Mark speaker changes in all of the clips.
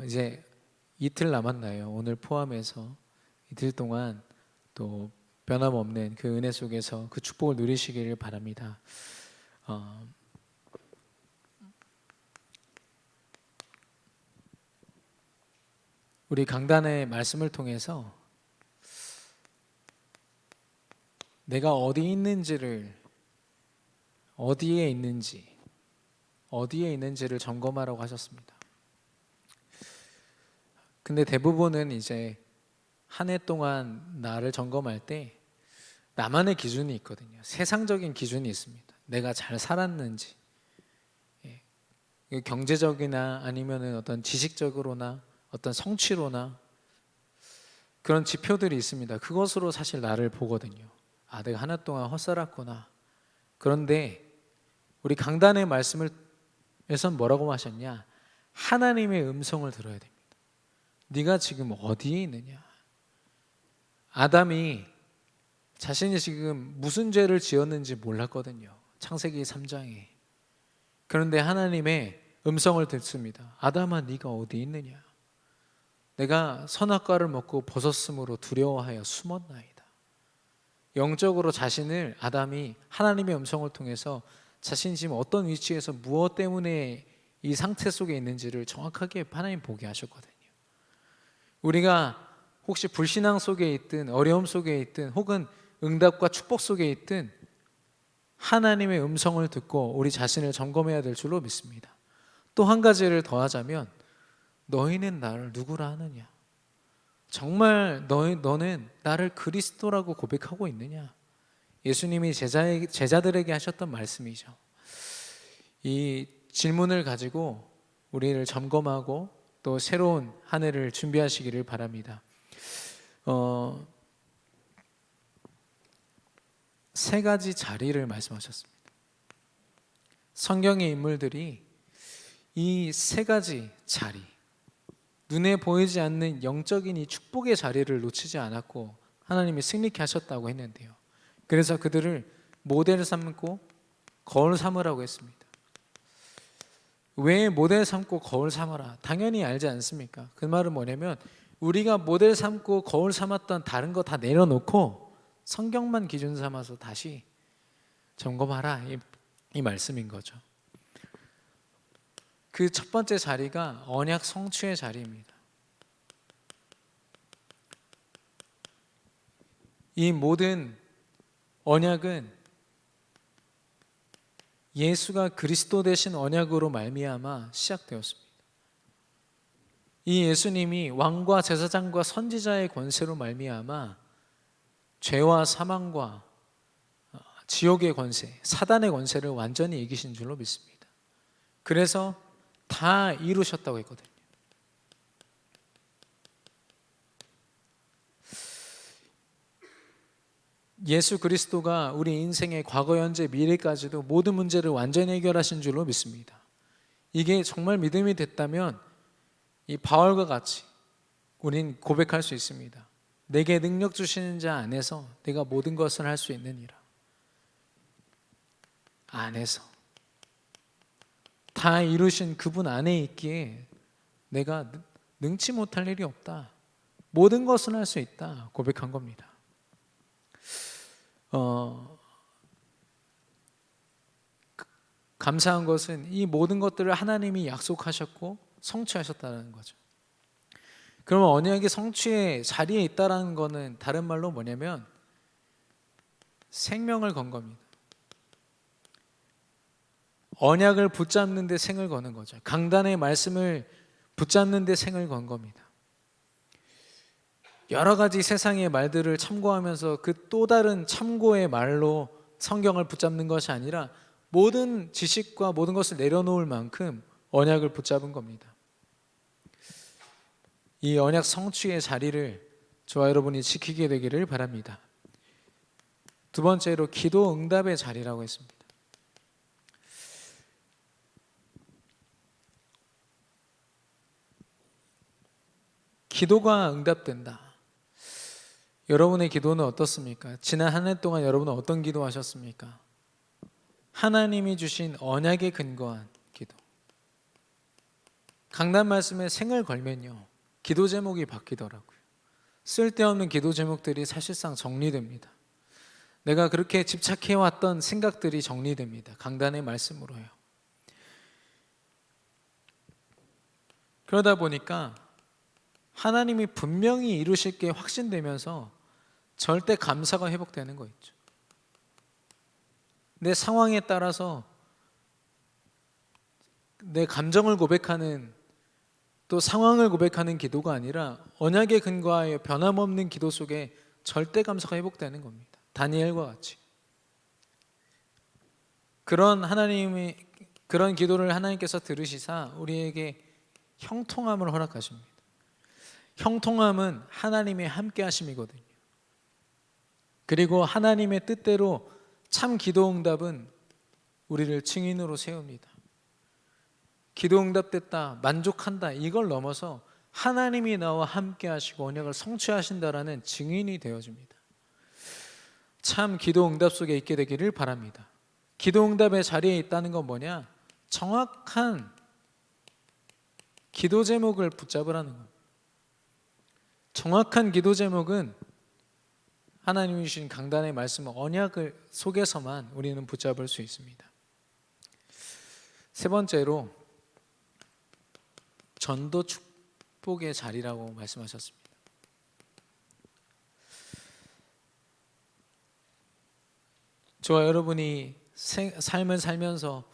Speaker 1: 이제 이틀 남았나요? 오늘 포함해서 이틀 동안 또 변함없는 그 은혜 속에서 그 축복을 누리시기를 바랍니다. 어, 우리 강단의 말씀을 통해서 내가 어디에 있는지를 점검하라고 하셨습니다. 근데 대부분은 이제 한 해 동안 나를 점검할 때 나만의 기준이 있거든요. 세상적인 기준이 있습니다. 내가 잘 살았는지, 경제적이나 아니면은 어떤 지식적으로나 어떤 성취로나 그런 지표들이 있습니다. 그것으로 사실 나를 보거든요. 아, 내가 한 해 동안 헛살았구나. 그런데 우리 강단의 말씀에선 뭐라고 하셨냐? 하나님의 음성을 들어야 됩니다. 네가 지금 어디에 있느냐? 아담이 자신이 지금 무슨 죄를 지었는지 몰랐거든요. 창세기 3장에. 그런데 하나님의 음성을 듣습니다. 아담아, 네가 어디 있느냐? 내가 선악과를 먹고 벗었으므로 두려워하여 숨었나이다. 영적으로 자신을 아담이 하나님의 음성을 통해서 자신이 지금 어떤 위치에서 무엇 때문에 이 상태 속에 있는지를 정확하게 하나님 보게 하셨거든요. 우리가 혹시 불신앙 속에 있든 어려움 속에 있든 혹은 응답과 축복 속에 있든 하나님의 음성을 듣고 우리 자신을 점검해야 될 줄로 믿습니다. 또 한 가지를 더하자면 너희는 나를 누구라 하느냐? 정말 너는 나를 그리스도라고 고백하고 있느냐? 예수님이 제자들에게 하셨던 말씀이죠. 이 질문을 가지고 우리를 점검하고 또 새로운 한 해를 준비하시기를 바랍니다. 세 가지 자리를 말씀하셨습니다. 성경의 인물들이 이 세 가지 자리, 눈에 보이지 않는 영적인 이 축복의 자리를 놓치지 않았고 하나님이 승리케 하셨다고 했는데요. 그래서 그들을 모델 삼고 거울 삼으라고 했습니다. 왜 모델 삼고 거울 삼아라? 당연히 알지 않습니까? 그 말은 뭐냐면 우리가 모델 삼고 거울 삼았던 다른 거 다 내려놓고 성경만 기준 삼아서 다시 점검하라, 이 말씀인 거죠. 그 첫 번째 자리가 언약 성취의 자리입니다. 이 모든 언약은 예수가 그리스도 되신 언약으로 말미암아 시작되었습니다. 이 예수님이 왕과 제사장과 선지자의 권세로 말미암아 죄와 사망과 지옥의 권세, 사단의 권세를 완전히 이기신 줄로 믿습니다. 그래서 다 이루셨다고 했거든요. 예수 그리스도가 우리 인생의 과거, 현재, 미래까지도 모든 문제를 완전히 해결하신 줄로 믿습니다. 이게 정말 믿음이 됐다면 이 바울과 같이 우린 고백할 수 있습니다. 내게 능력 주시는 자 안에서 내가 모든 것을 할 수 있느니라. 안에서 다 이루신 그분 안에 있기에 내가 능치 못할 일이 없다. 모든 것을 할 수 있다 고백한 겁니다. 감사한 것은 이 모든 것들을 하나님이 약속하셨고 성취하셨다는 거죠. 그러면 언약의 성취의 자리에 있다라는 것은 다른 말로 뭐냐면 생명을 건 겁니다. 언약을 붙잡는 데 생을 거는 거죠. 강단의 말씀을 붙잡는 데 생을 건 겁니다. 여러 가지 세상의 말들을 참고하면서 그 또 다른 참고의 말로 성경을 붙잡는 것이 아니라 모든 지식과 모든 것을 내려놓을 만큼 언약을 붙잡은 겁니다. 이 언약 성취의 자리를 저와 여러분이 지키게 되기를 바랍니다. 두 번째로 기도 응답의 자리라고 했습니다. 기도가 응답된다. 여러분의 기도는 어떻습니까? 지난 한 해 동안 여러분은 어떤 기도하셨습니까? 하나님이 주신 언약에 근거한 기도. 강단 말씀에 생을 걸면요, 기도 제목이 바뀌더라고요. 쓸데없는 기도 제목들이 사실상 정리됩니다. 내가 그렇게 집착해왔던 생각들이 정리됩니다. 강단의 말씀으로요. 그러다 보니까 하나님이 분명히 이루실 게 확신되면서 절대 감사가 회복되는 거 있죠. 내 상황에 따라서 내 감정을 고백하는, 또 상황을 고백하는 기도가 아니라 언약에 근거하여 변함없는 기도 속에 절대 감사가 회복되는 겁니다. 다니엘과 같이. 그런 기도를 하나님께서 들으시사 우리에게 형통함을 허락하십니다. 형통함은 하나님의 함께 하심이거든요. 그리고 하나님의 뜻대로 참 기도 응답은 우리를 증인으로 세웁니다. 기도 응답됐다, 만족한다, 이걸 넘어서 하나님이 나와 함께 하시고 언약을 성취하신다라는 증인이 되어줍니다. 참 기도 응답 속에 있게 되기를 바랍니다. 기도 응답의 자리에 있다는 건 뭐냐? 정확한 기도 제목을 붙잡으라는 겁니다. 정확한 기도 제목은 하나님이 주신 강단의 말씀, 언약을 속에서만 우리는 붙잡을 수 있습니다. 세 번째로 전도 축복의 자리라고 말씀하셨습니다. 저와 여러분이 삶을 살면서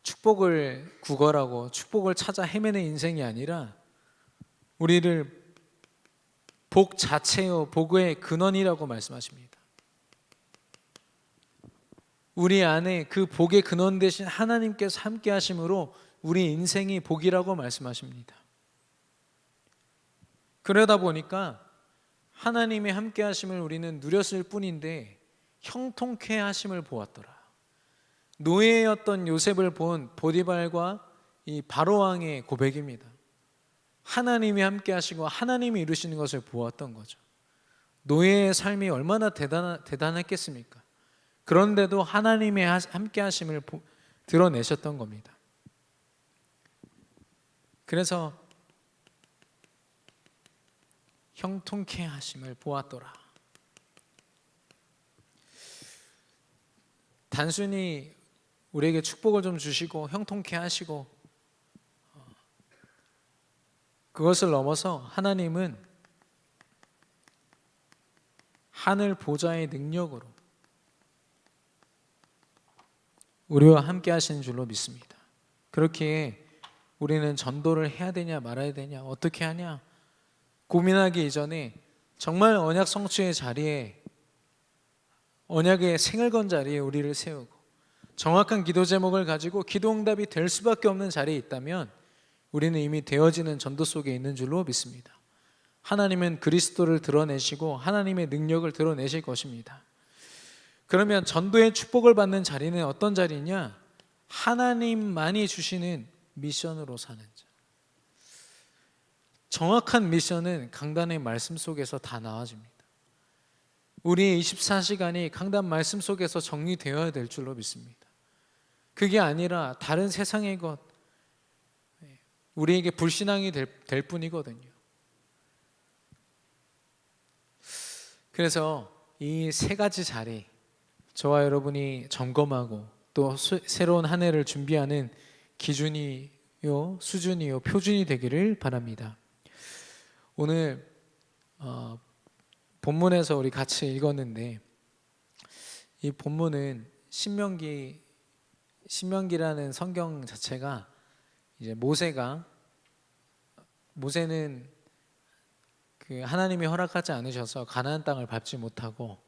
Speaker 1: 축복을 구걸하고 축복을 찾아 헤매는 인생이 아니라 우리를 복 자체요, 복의 근원이라고 말씀하십니다. 우리 안에 그 복의 근원 되신 하나님께서 함께 하심으로 우리 인생이 복이라고 말씀하십니다. 그러다 보니까 하나님의 함께 하심을 우리는 누렸을 뿐인데 형통케 하심을 보았더라. 노예였던 요셉을 본 보디발과 이 바로왕의 고백입니다. 하나님이 함께 하시고 하나님이 이루시는 것을 보았던 거죠. 노예의 삶이 얼마나 대단했겠습니까? 그런데도 하나님의 함께 하심을 드러내셨던 겁니다. 그래서 형통케 하심을 보았더라. 단순히 우리에게 축복을 좀 주시고 형통케 하시고, 그것을 넘어서 하나님은 하늘 보좌의 능력으로 우리와 함께 하시는 줄로 믿습니다. 그렇게 우리는 전도를 해야 되냐 말아야 되냐 어떻게 하냐 고민하기 이전에 정말 언약 성취의 자리에, 언약의 생을 건 자리에 우리를 세우고 정확한 기도 제목을 가지고 기도 응답이 될 수밖에 없는 자리에 있다면 우리는 이미 되어지는 전도 속에 있는 줄로 믿습니다. 하나님은 그리스도를 드러내시고 하나님의 능력을 드러내실 것입니다. 그러면 전도의 축복을 받는 자리는 어떤 자리냐? 하나님만이 주시는 미션으로 사는 자. 정확한 미션은 강단의 말씀 속에서 다 나와집니다. 우리의 24시간이 강단 말씀 속에서 정리되어야 될 줄로 믿습니다. 그게 아니라 다른 세상의 것, 우리에게 불신앙이 될 뿐이거든요. 그래서 이 세 가지 자리, 저와 여러분이 점검하고 또 새로운 한 해를 준비하는 기준이요, 수준이요, 표준이 되기를 바랍니다. 오늘 본문에서 우리 같이 읽었는데, 이 본문은 신명기라는 성경 자체가 이제 모세는 그 하나님이 허락하지 않으셔서 가나안 땅을 밟지 못하고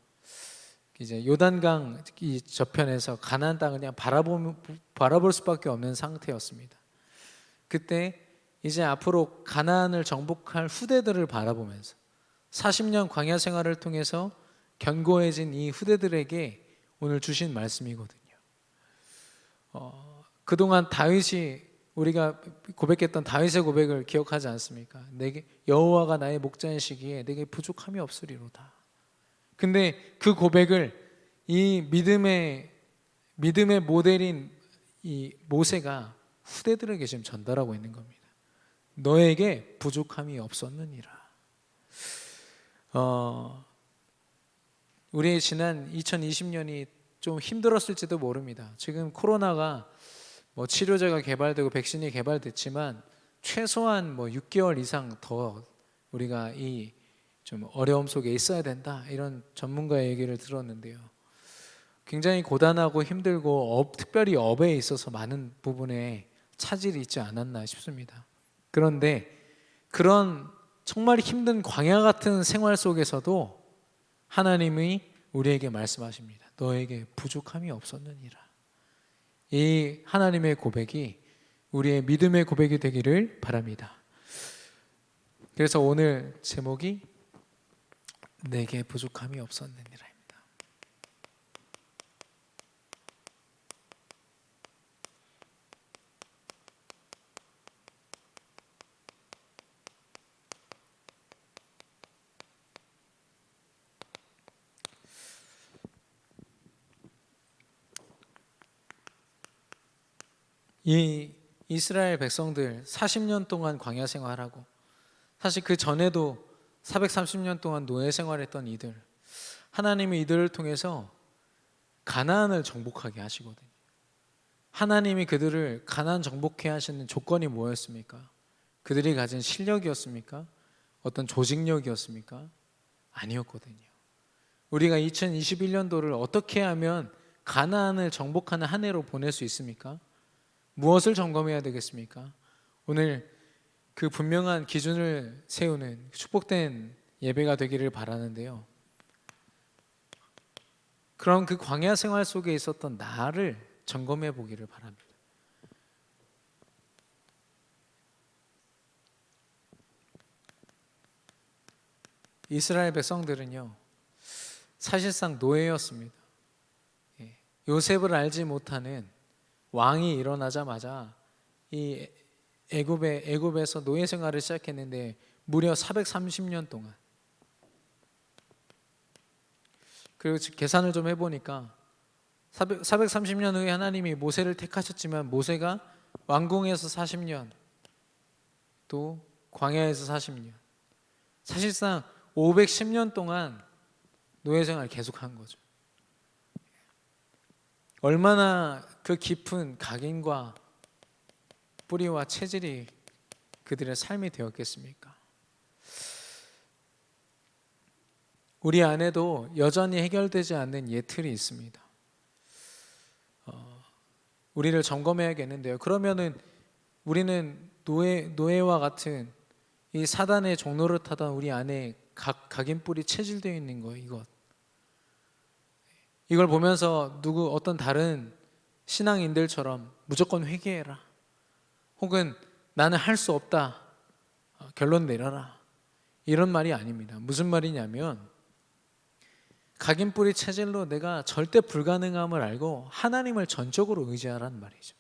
Speaker 1: 이제 요단강 이 저편에서 가나안 땅을 그냥 바라볼 수밖에 없는 상태였습니다. 그때 이제 앞으로 가나안을 정복할 후대들을 바라보면서 40년 광야 생활을 통해서 견고해진 이 후대들에게 오늘 주신 말씀이거든요. 그동안 다윗이, 우리가 고백했던 다윗의 고백을 기억하지 않습니까? 내게 여호와가 나의 목자이시기에 내게 부족함이 없으리로다. 근데 그 고백을 이 믿음의 모델인 이 모세가 후대들에게 지금 전달하고 있는 겁니다. 너에게 부족함이 없었느니라. 우리 지난 2020년이 좀 힘들었을지도 모릅니다. 지금 코로나가 뭐 치료제가 개발되고 백신이 개발됐지만 최소한 뭐 6개월 이상 더 우리가 이 좀 어려움 속에 있어야 된다, 이런 전문가의 얘기를 들었는데요. 굉장히 고단하고 힘들고 특별히 업에 있어서 많은 부분에 차질이 있지 않았나 싶습니다. 그런데 그런 정말 힘든 광야 같은 생활 속에서도 하나님이 우리에게 말씀하십니다. 너에게 부족함이 없었느니라. 이 하나님의 고백이 우리의 믿음의 고백이 되기를 바랍니다. 그래서 오늘 제목이 내게 부족함이 없었느니라. 이 이스라엘 백성들 40년 동안 광야 생활하고, 사실 그 전에도 430년 동안 노예 생활했던 이들, 하나님이 이들을 통해서 가나안을 정복하게 하시거든요. 하나님이 그들을 가나안 정복해 하시는 조건이 뭐였습니까? 그들이 가진 실력이었습니까? 어떤 조직력이었습니까? 아니었거든요. 우리가 2021년도를 어떻게 하면 가나안을 정복하는 한 해로 보낼 수 있습니까? 무엇을 점검해야 되겠습니까? 오늘 그 분명한 기준을 세우는 축복된 예배가 되기를 바라는데요. 그럼 그 광야 생활 속에 있었던 나를 점검해 보기를 바랍니다. 이스라엘 백성들은요, 사실상 노예였습니다. 요셉을 알지 못하는 왕이 일어나자마자 이 애굽에서 노예 생활을 시작했는데 무려 430년 동안. 그리고 계산을 좀 해보니까 430년 후에 하나님이 모세를 택하셨지만 모세가 왕궁에서 40년, 또 광야에서 40년, 사실상 510년 동안 노예 생활을 계속한 거죠. 얼마나 그 깊은 각인과 뿌리와 체질이 그들의 삶이 되었겠습니까? 우리 안에도 여전히 해결되지 않는 예틀이 있습니다. 우리를 점검해야겠는데요. 그러면은 우리는 노예와 같은 이 사단의 종로를 타던 우리 안에 각인 뿌리 체질되어 있는 거예요. 이걸 보면서 어떤 다른 신앙인들처럼 무조건 회개해라, 혹은 나는 할 수 없다, 결론 내려라, 이런 말이 아닙니다. 무슨 말이냐면 각인뿌리 체질로 내가 절대 불가능함을 알고 하나님을 전적으로 의지하라는 말이죠.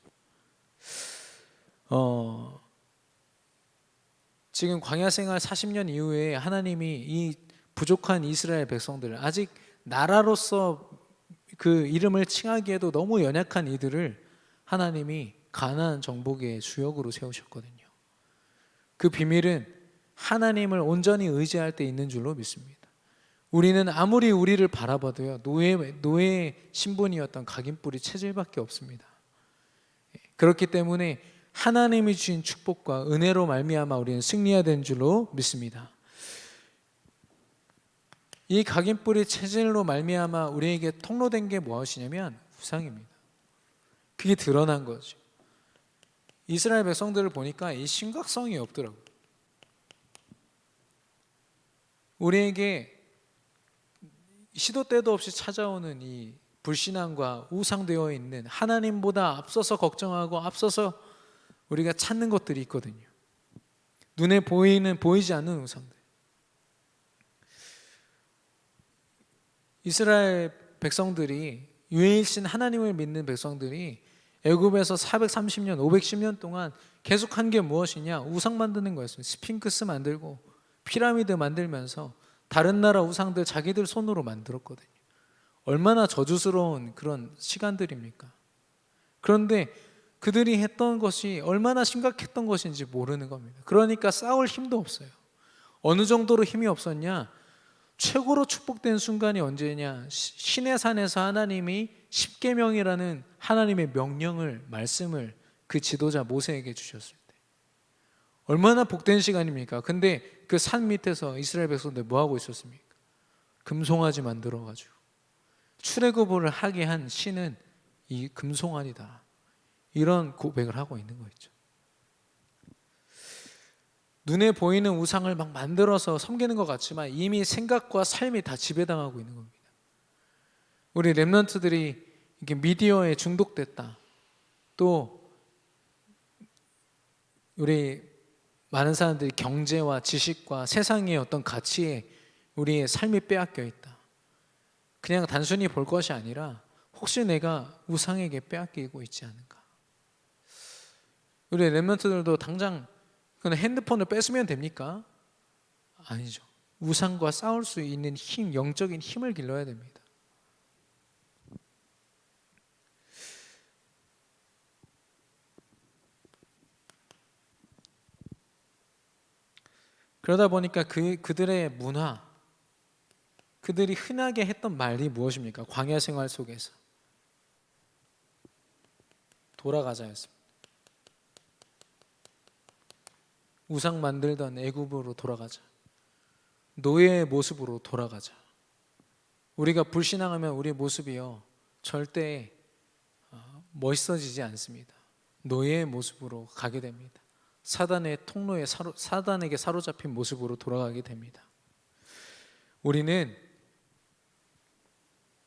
Speaker 1: 지금 광야 생활 40년 이후에 하나님이 이 부족한 이스라엘 백성들, 아직 나라로서 그 이름을 칭하기에도 너무 연약한 이들을 하나님이 가나안 정복의 주역으로 세우셨거든요. 그 비밀은 하나님을 온전히 의지할 때 있는 줄로 믿습니다. 우리는 아무리 우리를 바라봐도요, 노예 신분이었던 각인뿌리 체질밖에 없습니다. 그렇기 때문에 하나님이 주신 축복과 은혜로 말미암아 우리는 승리해야 되는 줄로 믿습니다. 이 각인뿌리 체질로 말미암아 우리에게 통로된 게 무엇이냐면 우상입니다. 그게 드러난 거죠. 이스라엘 백성들을 보니까 이 심각성이 없더라고요. 우리에게 시도 때도 없이 찾아오는 이 불신앙과 우상되어 있는, 하나님보다 앞서서 걱정하고 앞서서 우리가 찾는 것들이 있거든요. 눈에 보이지 않는 우상들. 이스라엘 백성들이, 유일신 하나님을 믿는 백성들이 애굽에서 430년, 510년 동안 계속한 게 무엇이냐? 우상 만드는 거였어요. 스핑크스 만들고 피라미드 만들면서 다른 나라 우상들 자기들 손으로 만들었거든요. 얼마나 저주스러운 그런 시간들입니까? 그런데 그들이 했던 것이 얼마나 심각했던 것인지 모르는 겁니다. 그러니까 싸울 힘도 없어요. 어느 정도로 힘이 없었냐? 최고로 축복된 순간이 언제냐? 시내 산에서 하나님이 십계명이라는 하나님의 명령을, 말씀을 그 지도자 모세에게 주셨을 때 얼마나 복된 시간입니까? 근데 그 산 밑에서 이스라엘 백성들 뭐 하고 있었습니까? 금송아지 만들어가지고 출애굽을 하게 한 신은 이 금송아지다, 이런 고백을 하고 있는 거 있죠. 눈에 보이는 우상을 막 만들어서 섬기는 것 같지만 이미 생각과 삶이 다 지배당하고 있는 겁니다. 우리 렘넌트들이 이렇게 미디어에 중독됐다, 또 우리 많은 사람들이 경제와 지식과 세상의 어떤 가치에 우리의 삶이 빼앗겨 있다, 그냥 단순히 볼 것이 아니라 혹시 내가 우상에게 빼앗기고 있지 않은가. 우리 렘넌트들도 당장 그냥 핸드폰을 뺏으면 됩니까? 아니죠. 우상과 싸울 수 있는 힘, 영적인 힘을 길러야 됩니다. 그러다 보니까 그들의 문화, 그들이 흔하게 했던 말이 무엇입니까? 광야 생활 속에서 돌아가자였습니다. 우상 만들던 애굽으로 돌아가자. 노예의 모습으로 돌아가자. 우리가 불신앙하면 우리의 모습이요 절대 멋있어지지 않습니다. 노예의 모습으로 가게 됩니다. 사단의 통로에 사단에게 사로잡힌 모습으로 돌아가게 됩니다. 우리는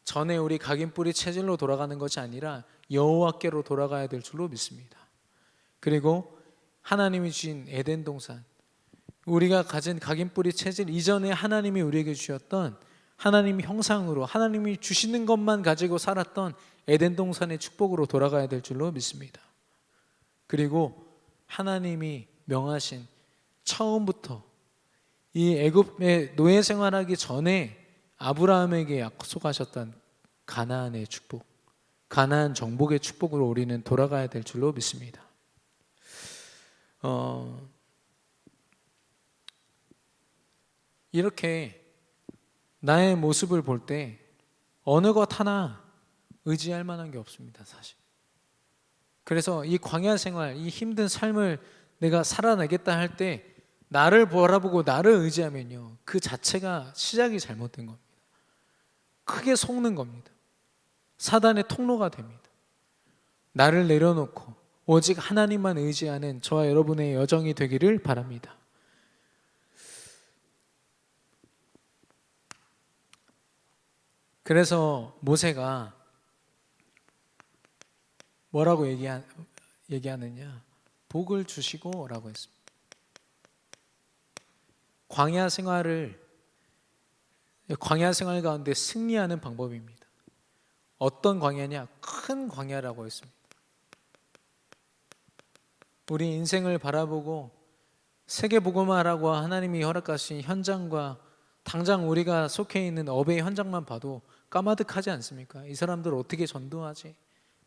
Speaker 1: 전에 우리 각인뿌리 체질로 돌아가는 것이 아니라 여호와께로 돌아가야 될 줄로 믿습니다. 그리고 하나님이 주신 에덴 동산, 우리가 가진 각인뿌리 체질 이전에 하나님이 우리에게 주셨던 하나님 형상으로 하나님이 주시는 것만 가지고 살았던 에덴 동산의 축복으로 돌아가야 될 줄로 믿습니다. 그리고 하나님이 명하신 처음부터 이 애굽의 노예 생활하기 전에 아브라함에게 약속하셨던 가나안의 축복, 가나안 정복의 축복으로 우리는 돌아가야 될 줄로 믿습니다. 이렇게 나의 모습을 볼 때 어느 것 하나 의지할 만한 게 없습니다, 사실. 그래서 이 광야 생활, 이 힘든 삶을 내가 살아내겠다 할 때 나를 바라보고 나를 의지하면요, 그 자체가 시작이 잘못된 겁니다. 크게 속는 겁니다. 사단의 통로가 됩니다. 나를 내려놓고 오직 하나님만 의지하는 저와 여러분의 여정이 되기를 바랍니다. 그래서 모세가 뭐라고 얘기하느냐? 복을 주시고 라고 했습니다. 광야 생활 가운데 승리하는 방법입니다. 어떤 광야냐? 큰 광야라고 했습니다. 우리 인생을 바라보고 세계복음화라고 하나님이 허락하신 현장과 당장 우리가 속해 있는 업의 현장만 봐도 까마득하지 않습니까? 이 사람들 어떻게 전도하지?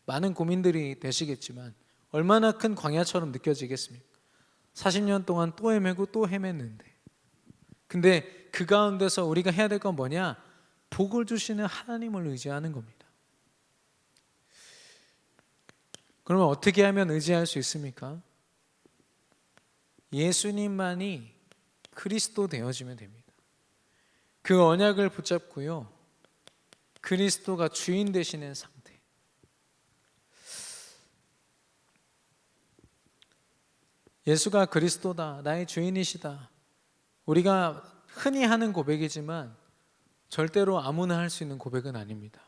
Speaker 1: 많은 고민들이 되시겠지만 얼마나 큰 광야처럼 느껴지겠습니까? 40년 동안 또 헤매고 또 헤맸는데, 근데 그 가운데서 우리가 해야 될 건 뭐냐? 복을 주시는 하나님을 의지하는 겁니다. 그러면 어떻게 하면 의지할 수 있습니까? 예수님만이 그리스도 되어지면 됩니다. 그 언약을 붙잡고요, 그리스도가 주인 되시는 상태. 예수가 그리스도다, 나의 주인이시다, 우리가 흔히 하는 고백이지만 절대로 아무나 할 수 있는 고백은 아닙니다.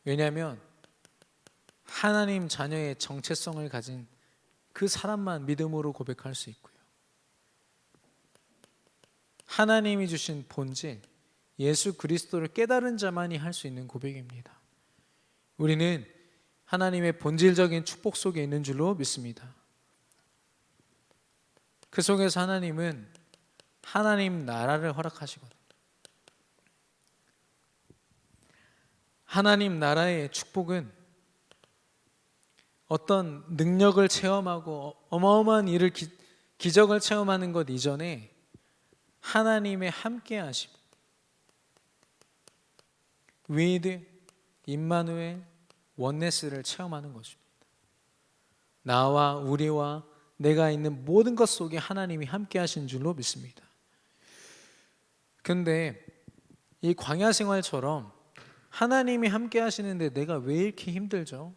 Speaker 1: 왜냐하면 하나님 자녀의 정체성을 가진 그 사람만 믿음으로 고백할 수 있고요, 하나님이 주신 본질 예수 그리스도를 깨달은 자만이 할 수 있는 고백입니다. 우리는 하나님의 본질적인 축복 속에 있는 줄로 믿습니다. 그 속에서 하나님은 하나님 나라를 허락하시거든요. 하나님 나라의 축복은 어떤 능력을 체험하고 어마어마한 일을 기적을 체험하는 것 이전에 하나님의 함께하심, with 임마누엘 원네스를 체험하는 것입니다. 나와 우리와 내가 있는 모든 것 속에 하나님이 함께하신 줄로 믿습니다. 근데 이 광야 생활처럼 하나님이 함께하시는데 내가 왜 이렇게 힘들죠?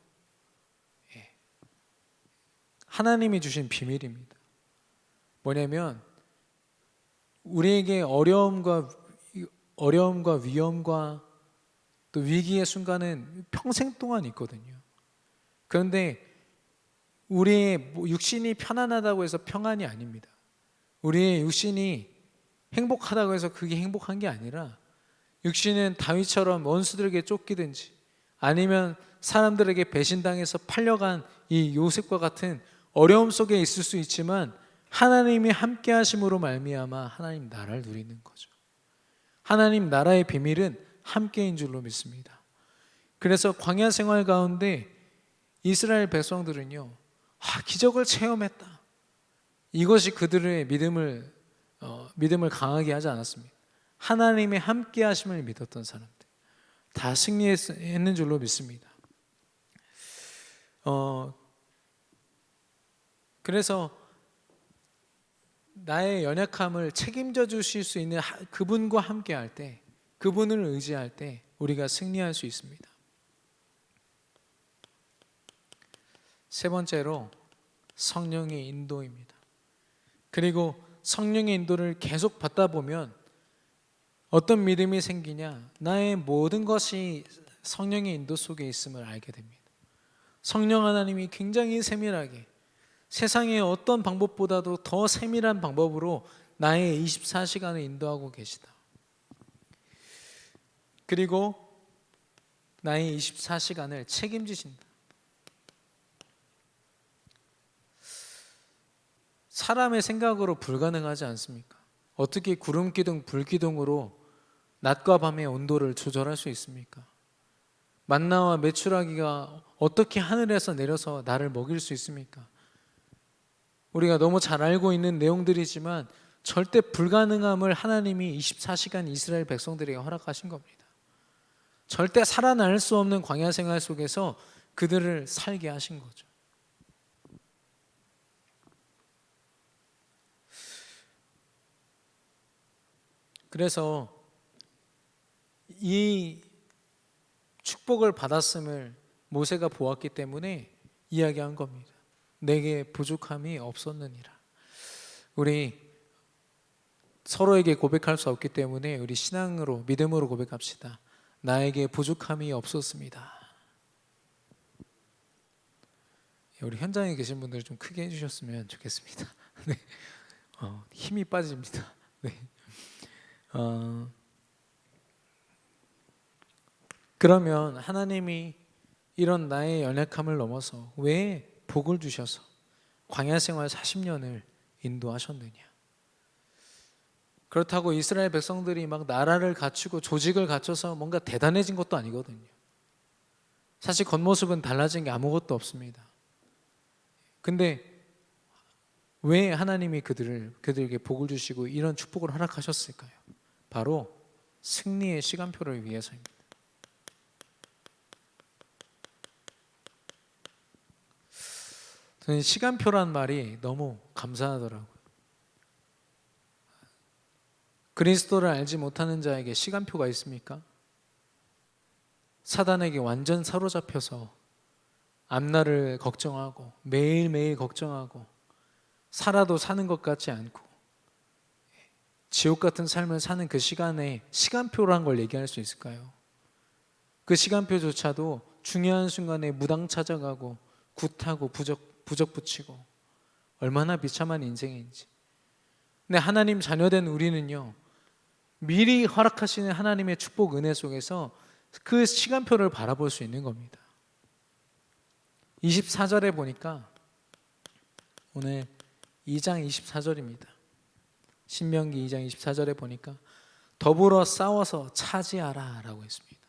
Speaker 1: 하나님이 주신 비밀입니다. 뭐냐면 우리에게 어려움과 위험과 또 위기의 순간은 평생 동안 있거든요. 그런데 우리의 육신이 편안하다고 해서 평안이 아닙니다. 우리의 육신이 행복하다고 해서 그게 행복한 게 아니라 육신은 다윗처럼 원수들에게 쫓기든지 아니면 사람들에게 배신당해서 팔려간 이 요셉과 같은 어려움 속에 있을 수 있지만 하나님이 함께 하심으로 말미암아 하나님 나라를 누리는 거죠. 하나님 나라의 비밀은 함께인 줄로 믿습니다. 그래서 광야 생활 가운데 이스라엘 백성들은요, 기적을 체험했다. 이것이 그들의 믿음을 강하게 하지 않았습니다. 하나님의 함께 하심을 믿었던 사람들 다 승리했는 줄로 믿습니다. 그래서 나의 연약함을 책임져 주실 수 있는 그분과 함께 할 때, 그분을 의지할 때 우리가 승리할 수 있습니다. 세 번째로 성령의 인도입니다. 그리고 성령의 인도를 계속 받다 보면 어떤 믿음이 생기냐? 나의 모든 것이 성령의 인도 속에 있음을 알게 됩니다. 성령 하나님이 굉장히 세밀하게 세상의 어떤 방법보다도 더 세밀한 방법으로 나의 24시간을 인도하고 계시다. 그리고 나의 24시간을 책임지신다. 사람의 생각으로 불가능하지 않습니까? 어떻게 구름기둥, 불기둥으로 낮과 밤의 온도를 조절할 수 있습니까? 만나와 메추라기가 어떻게 하늘에서 내려서 나를 먹일 수 있습니까? 우리가 너무 잘 알고 있는 내용들이지만 절대 불가능함을 하나님이 24시간 이스라엘 백성들에게 허락하신 겁니다. 절대 살아날 수 없는 광야 생활 속에서 그들을 살게 하신 거죠. 그래서 이 축복을 받았음을 모세가 보았기 때문에 이야기한 겁니다. 내게 부족함이 없었느니라. 우리 서로에게 고백할 수 없기 때문에 우리 신앙으로, 믿음으로 고백합시다. 나에게 부족함이 없었습니다. 우리 현장에 계신 분들 좀 크게 해주셨으면 좋겠습니다. 네. 힘이 빠집니다. 네. 그러면 하나님이 이런 나의 연약함을 넘어서 왜 복을 주셔서 광야 생활 40년을 인도하셨느냐? 그렇다고 이스라엘 백성들이 막 나라를 갖추고 조직을 갖춰서 뭔가 대단해진 것도 아니거든요. 사실 겉모습은 달라진 게 아무것도 없습니다. 근데 왜 하나님이 그들에게 복을 주시고 이런 축복을 허락하셨을까요? 바로 승리의 시간표를 위해서입니다. 저는 시간표란 말이 너무 감사하더라고요. 그리스도를 알지 못하는 자에게 시간표가 있습니까? 사단에게 완전 사로잡혀서 앞날을 걱정하고 매일매일 걱정하고 살아도 사는 것 같지 않고 지옥 같은 삶을 사는 그 시간에 시간표란 걸 얘기할 수 있을까요? 그 시간표조차도 중요한 순간에 무당 찾아가고 굿하고 부적 붙이고 얼마나 비참한 인생인지. 근데 하나님 자녀된 우리는요, 미리 허락하시는 하나님의 축복 은혜 속에서 그 시간표를 바라볼 수 있는 겁니다. 24절에 보니까 오늘 2장 24절입니다. 신명기 2장 24절에 보니까 더불어 싸워서 차지하라 라고 했습니다.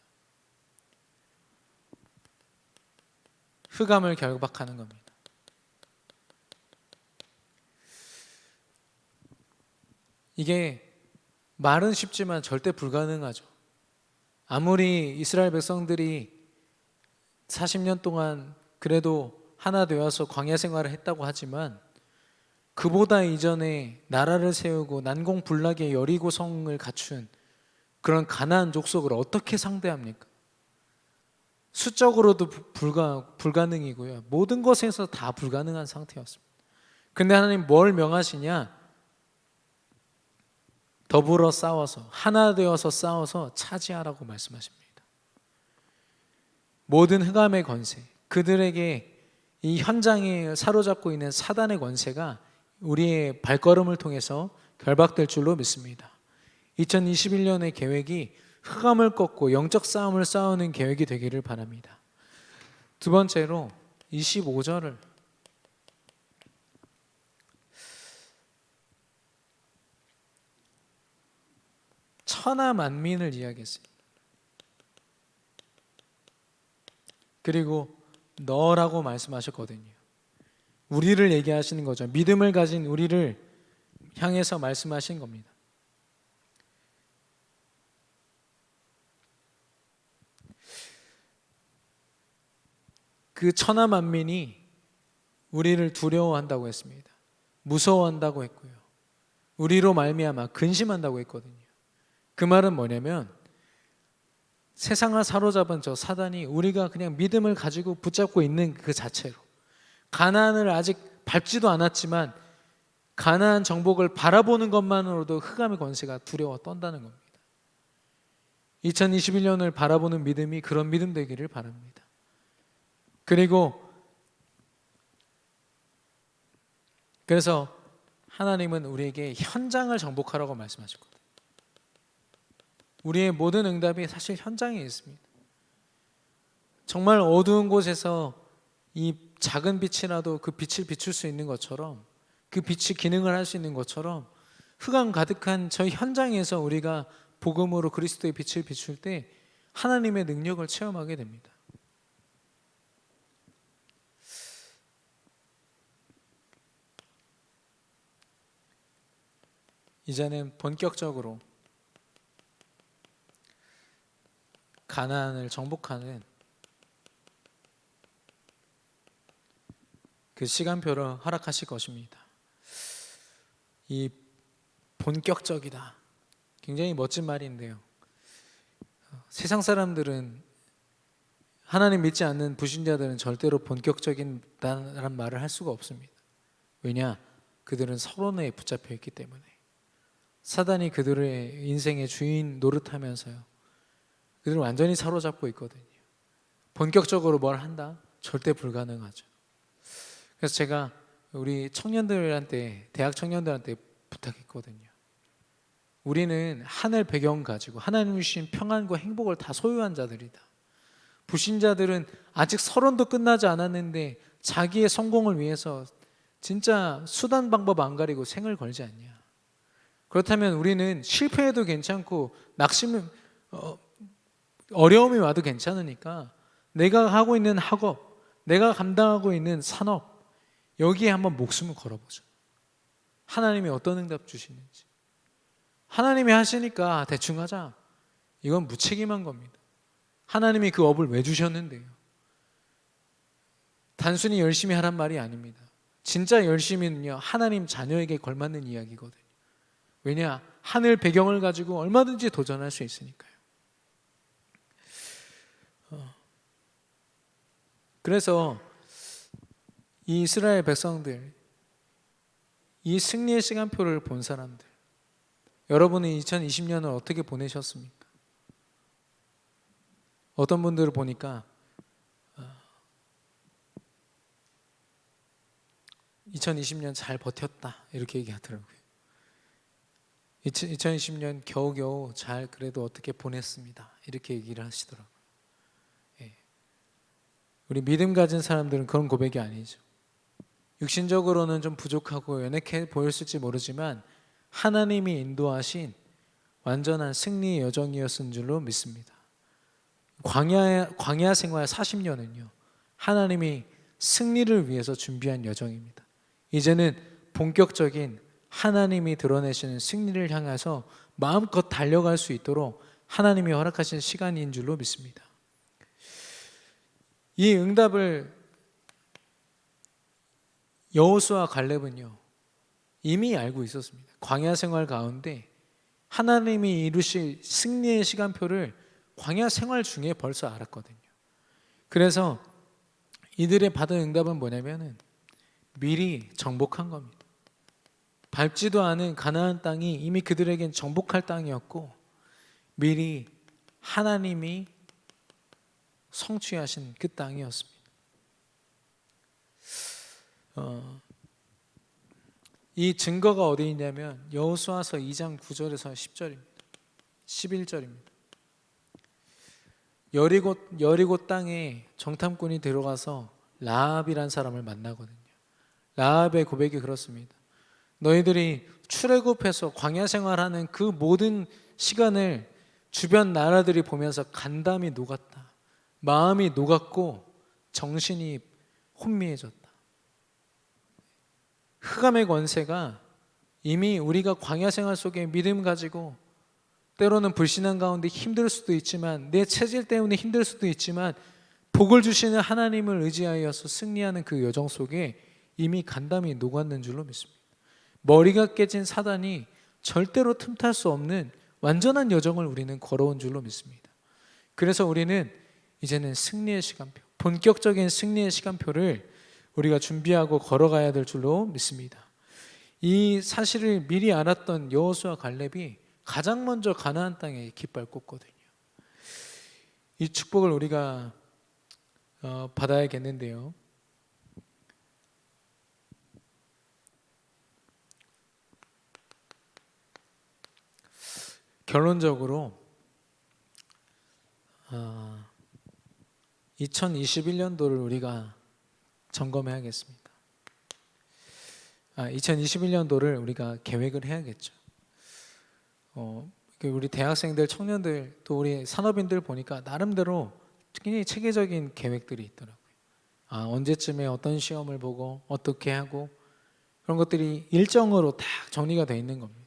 Speaker 1: 흑암을 결박하는 겁니다. 이게 말은 쉽지만 절대 불가능하죠. 아무리 이스라엘 백성들이 40년 동안 그래도 하나 되어서 광야 생활을 했다고 하지만 그보다 이전에 나라를 세우고 난공불락의 여리고성을 갖춘 그런 가나안 족속을 어떻게 상대합니까? 수적으로도 불가능이고요. 모든 것에서 다 불가능한 상태였습니다. 근데 하나님 뭘 명하시냐? 더불어 싸워서 하나 되어서 싸워서 차지하라고 말씀하십니다. 모든 흑암의 권세, 그들에게 이 현장에 사로잡고 있는 사단의 권세가 우리의 발걸음을 통해서 결박될 줄로 믿습니다. 2021년의 계획이 흑암을 꺾고 영적 싸움을 싸우는 계획이 되기를 바랍니다. 두 번째로 25절을 천하 만민을 이야기했습니다. 그리고 너라고 말씀하셨거든요. 우리를 얘기하시는 거죠. 믿음을 가진 우리를 향해서 말씀하신 겁니다. 그 천하 만민이 우리를 두려워한다고 했습니다. 무서워한다고 했고요. 우리로 말미암아 근심한다고 했거든요. 그 말은 뭐냐면 세상을 사로잡은 저 사단이 우리가 그냥 믿음을 가지고 붙잡고 있는 그 자체로 가나안을 아직 밟지도 않았지만 가나안 정복을 바라보는 것만으로도 흑암의 권세가 두려워 떤다는 겁니다. 2021년을 바라보는 믿음이 그런 믿음 되기를 바랍니다. 그래서 하나님은 우리에게 현장을 정복하라고 말씀하셨거든요. 우리의 모든 응답이 사실 현장에 있습니다. 정말 어두운 곳에서 이 작은 빛이라도 그 빛을 비출 수 있는 것처럼, 그 빛이 기능을 할 수 있는 것처럼 흑암 가득한 저 현장에서 우리가 복음으로 그리스도의 빛을 비출 때 하나님의 능력을 체험하게 됩니다. 이제는 본격적으로 가나안을 정복하는 그 시간표를 허락하실 것입니다. 이 본격적이다, 굉장히 멋진 말인데요, 세상 사람들은, 하나님 믿지 않는 불신자들은 절대로 본격적이다라는 말을 할 수가 없습니다. 왜냐? 그들은 서론에 붙잡혀 있기 때문에. 사단이 그들의 인생의 주인 노릇하면서요, 그들은 완전히 사로잡고 있거든요. 본격적으로 뭘 한다? 절대 불가능하죠. 그래서 제가 우리 청년들한테, 대학 청년들한테 부탁했거든요. 우리는 하늘 배경 가지고 하나님이 주신 평안과 행복을 다 소유한 자들이다. 불신자들은 아직 서론도 끝나지 않았는데 자기의 성공을 위해서 진짜 수단 방법 안 가리고 생을 걸지 않냐. 그렇다면 우리는 실패해도 괜찮고 어려움이 와도 괜찮으니까 내가 하고 있는 학업, 내가 감당하고 있는 산업, 여기에 한번 목숨을 걸어보죠. 하나님이 어떤 응답 주시는지. 하나님이 하시니까 대충 하자, 이건 무책임한 겁니다. 하나님이 그 업을 왜 주셨는데요? 단순히 열심히 하란 말이 아닙니다. 진짜 열심히는요, 하나님 자녀에게 걸맞는 이야기거든요. 왜냐? 하늘 배경을 가지고 얼마든지 도전할 수 있으니까요. 그래서 이 이스라엘 백성들, 이 승리의 시간표를 본 사람들, 여러분은 2020년을 어떻게 보내셨습니까? 어떤 분들을 보니까 2020년 잘 버텼다 이렇게 얘기하더라고요. 2020년 겨우겨우 잘 그래도 어떻게 보냈습니다 이렇게 얘기를 하시더라고요. 우리 믿음 가진 사람들은 그런 고백이 아니죠. 육신적으로는 좀 부족하고 연약해 보였을지 모르지만 하나님이 인도하신 완전한 승리의 여정이었은 줄로 믿습니다. 광야 생활 40년은요 하나님이 승리를 위해서 준비한 여정입니다. 이제는 본격적인 하나님이 드러내시는 승리를 향해서 마음껏 달려갈 수 있도록 하나님이 허락하신 시간인 줄로 믿습니다. 이 응답을 여호수아 갈렙은요 이미 알고 있었습니다. 광야 생활 가운데 하나님이 이루실 승리의 시간표를 광야 생활 중에 벌써 알았거든요. 그래서 이들의 받은 응답은 뭐냐면은 미리 정복한 겁니다. 밟지도 않은 가나안 땅이 이미 그들에겐 정복할 땅이었고 미리 하나님이 성취하신 그 땅이었습니다. 이 증거가 어디 있냐면 여호수아서 2장 9절에서 10절입니다. 11절입니다. 여리고 땅에 정탐꾼이 들어가서 라합이란 사람을 만나거든요. 라합의 고백이 그렇습니다. 너희들이 출애굽해서 광야 생활하는 그 모든 시간을 주변 나라들이 보면서 간담이 녹았다. 마음이 녹았고 정신이 혼미해졌다. 흑암의 권세가 이미 우리가 광야 생활 속에 믿음 가지고 때로는 불신앙 가운데 힘들 수도 있지만 내 체질 때문에 힘들 수도 있지만 복을 주시는 하나님을 의지하여서 승리하는 그 여정 속에 이미 간담이 녹았는 줄로 믿습니다. 머리가 깨진 사단이 절대로 틈탈 수 없는 완전한 여정을 우리는 걸어온 줄로 믿습니다. 그래서 우리는 이제는 승리의 시간표, 본격적인 승리의 시간표를 우리가 준비하고 걸어가야 될 줄로 믿습니다. 이 사실을 미리 알았던 여호수아 갈렙이 가장 먼저 가나안 땅에 깃발 꽂거든요. 이 축복을 우리가 받아야겠는데요. 결론적으로 2021년도를 우리가 점검해야겠습니다. 2021년도를 우리가 계획을 해야겠죠. 우리 대학생들, 청년들, 또 우리 산업인들 보니까 나름대로 굉장히 체계적인 계획들이 있더라고요. 언제쯤에 어떤 시험을 보고 어떻게 하고 그런 것들이 일정으로 다 정리가 돼 있는 겁니다.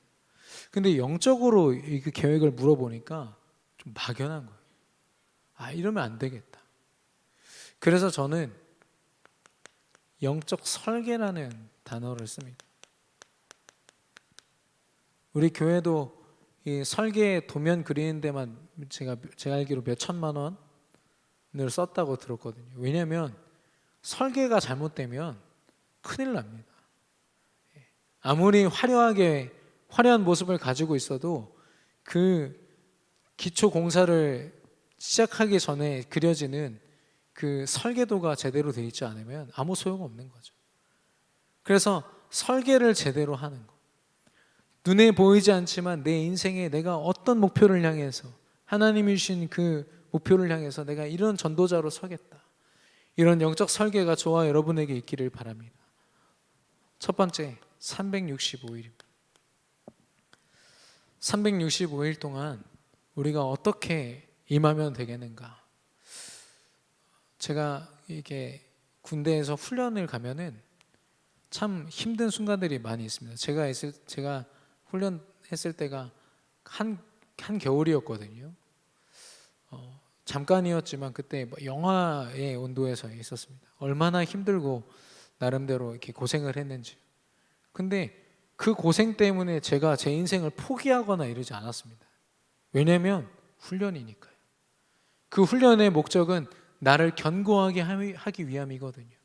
Speaker 1: 근데 영적으로 이 계획을 물어보니까 좀 막연한 거예요. 이러면 안 되겠다. 그래서 저는 영적 설계라는 단어를 씁니다. 우리 교회도 이 설계 도면 그리는 데만 제가 알기로 몇 천만 원을 썼다고 들었거든요. 왜냐하면 설계가 잘못되면 큰일 납니다. 아무리 화려한 모습을 가지고 있어도 그 기초 공사를 시작하기 전에 그려지는 그 설계도가 제대로 되어 있지 않으면 아무 소용없는 거죠. 그래서 설계를 제대로 하는 거. 눈에 보이지 않지만 내 인생에 내가 어떤 목표를 향해서 하나님이 주신 그 목표를 향해서 내가 이런 전도자로 서겠다. 이런 영적 설계가 저와 여러분에게 있기를 바랍니다. 첫 번째, 365일입니다. 365일 동안 우리가 어떻게 임하면 되겠는가? 제가 이게 군대에서 훈련을 가면은 참 힘든 순간들이 많이 있습니다. 제가 훈련했을 때가 한 겨울이었거든요. 잠깐이었지만 그때 영하의 온도에서 있었습니다. 얼마나 힘들고 나름대로 이렇게 고생을 했는지. 근데 그 고생 때문에 제가 제 인생을 포기하거나 이러지 않았습니다. 왜냐하면 훈련이니까요. 그 훈련의 목적은 나를 견고하게 하기 위함이거든요.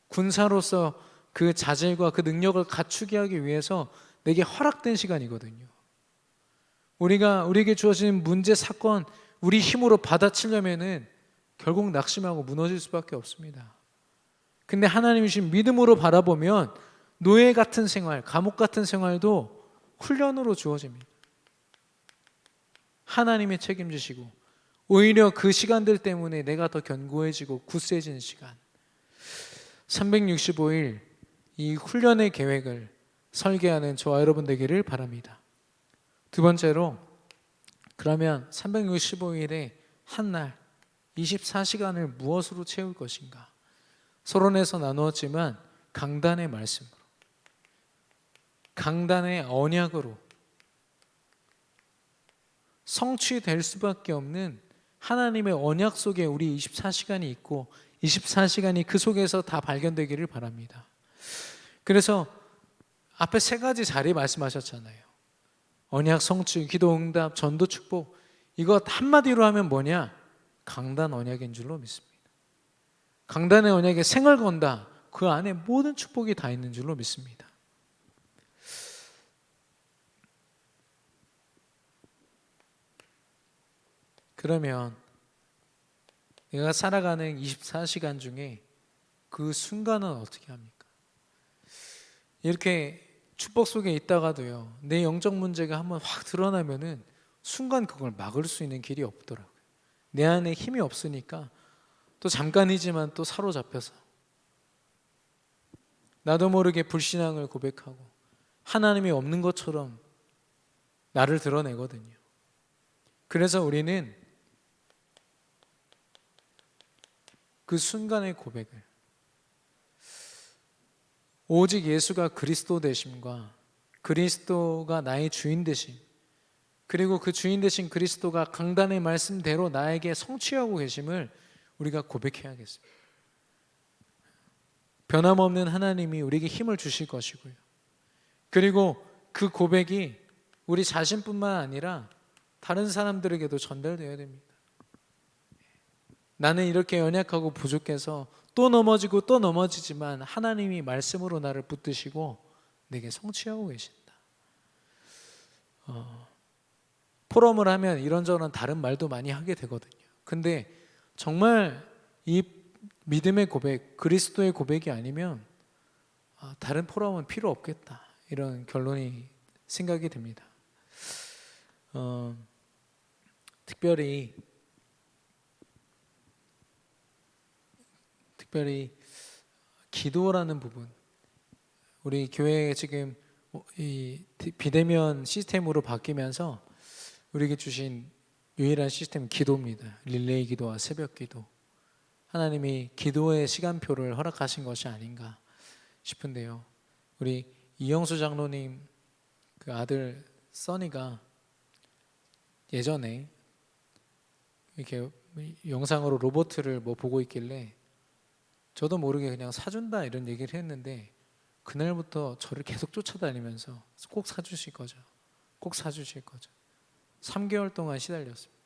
Speaker 1: 군사로서 그 자질과 그 능력을 갖추게 하기 위해서 내게 허락된 시간이거든요. 우리에게 주어진 문제, 사건, 우리 힘으로 받아치려면은 결국 낙심하고 무너질 수밖에 없습니다. 근데 하나님이 주신 믿음으로 바라보면 노예 같은 생활, 감옥 같은 생활도 훈련으로 주어집니다. 하나님이 책임지시고 오히려 그 시간들 때문에 내가 더 견고해지고 굳세지는 시간. 365일 이 훈련의 계획을 설계하는 저와 여러분 되기를 바랍니다. 두 번째로, 그러면 365일에 한 날 24시간을 무엇으로 채울 것인가? 서론에서 나누었지만 강단의 말씀으로, 강단의 언약으로 성취될 수밖에 없는 하나님의 언약 속에 우리 24시간이 있고 24시간이 그 속에서 다 발견되기를 바랍니다. 그래서 앞에 세 가지 자리 말씀하셨잖아요. 언약 성취, 기도 응답, 전도 축복. 이거 한마디로 하면 뭐냐? 강단 언약인 줄로 믿습니다. 강단의 언약에 생을 건다. 그 안에 모든 축복이 다 있는 줄로 믿습니다. 그러면 내가 살아가는 24시간 중에 그 순간은 어떻게 합니까? 이렇게 축복 속에 있다가도요, 내 영적 문제가 한번 확 드러나면은 순간 그걸 막을 수 있는 길이 없더라고요. 내 안에 힘이 없으니까 또 잠깐이지만 또 사로잡혀서 나도 모르게 불신앙을 고백하고 하나님이 없는 것처럼 나를 드러내거든요. 그래서 우리는 그 순간의 고백을 오직 예수가 그리스도 되심과 그리스도가 나의 주인 되심, 그리고 그 주인 되신 그리스도가 강단의 말씀대로 나에게 성취하고 계심을 우리가 고백해야겠습니다. 변함없는 하나님이 우리에게 힘을 주실 것이고요. 그리고 그 고백이 우리 자신뿐만 아니라 다른 사람들에게도 전달되어야 됩니다. 나는 이렇게 연약하고 부족해서 또 넘어지고 또 넘어지지만 하나님이 말씀으로 나를 붙드시고 내게 성취하고 계신다. 포럼을 하면 이런저런 다른 말도 많이 하게 되거든요. 근데 정말 이 믿음의 고백, 그리스도의 고백이 아니면 다른 포럼은 필요 없겠다, 이런 결론이 생각이 듭니다. 특별히 기도라는 부분, 우리 교회에 지금 이 비대면 시스템으로 바뀌면서 우리에게 주신 유일한 시스템은 기도입니다. 릴레이 기도와 새벽 기도. 하나님이 기도의 시간표를 허락하신 것이 아닌가 싶은데요. 우리 이영수 장로님 그 아들 써니가 예전에 이렇게 영상으로 로봇을 뭐 보고 있길래 저도 모르게 그냥 사준다 이런 얘기를 했는데, 그날부터 저를 계속 쫓아다니면서 꼭 사주실 거죠, 꼭 사주실 거죠. 3개월 동안 시달렸습니다.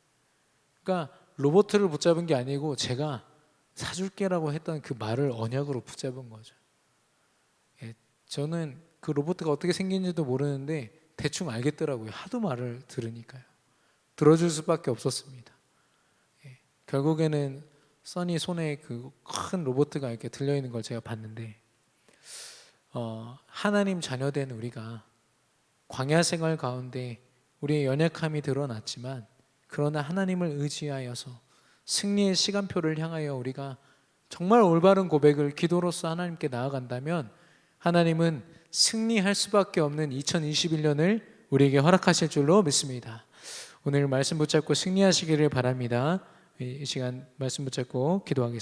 Speaker 1: 그러니까 로봇을 붙잡은 게 아니고 제가 사줄게라고 했던 그 말을 언약으로 붙잡은 거죠. 저는 그 로봇가 어떻게 생긴지도 모르는데 대충 알겠더라고요. 하도 말을 들으니까요. 들어줄 수밖에 없었습니다. 결국에는 써니 손에 그 큰 로봇가 이렇게 들려있는 걸 제가 봤는데, 하나님 자녀된 우리가 광야 생활 가운데 우리의 연약함이 드러났지만, 그러나 하나님을 의지하여서 승리의 시간표를 향하여 우리가 정말 올바른 고백을 기도로서 하나님께 나아간다면 하나님은 승리할 수밖에 없는 2021년을 우리에게 허락하실 줄로 믿습니다. 오늘 말씀 붙잡고 승리하시기를 바랍니다. 이 시간 말씀 붙잡고 기도하겠습니다.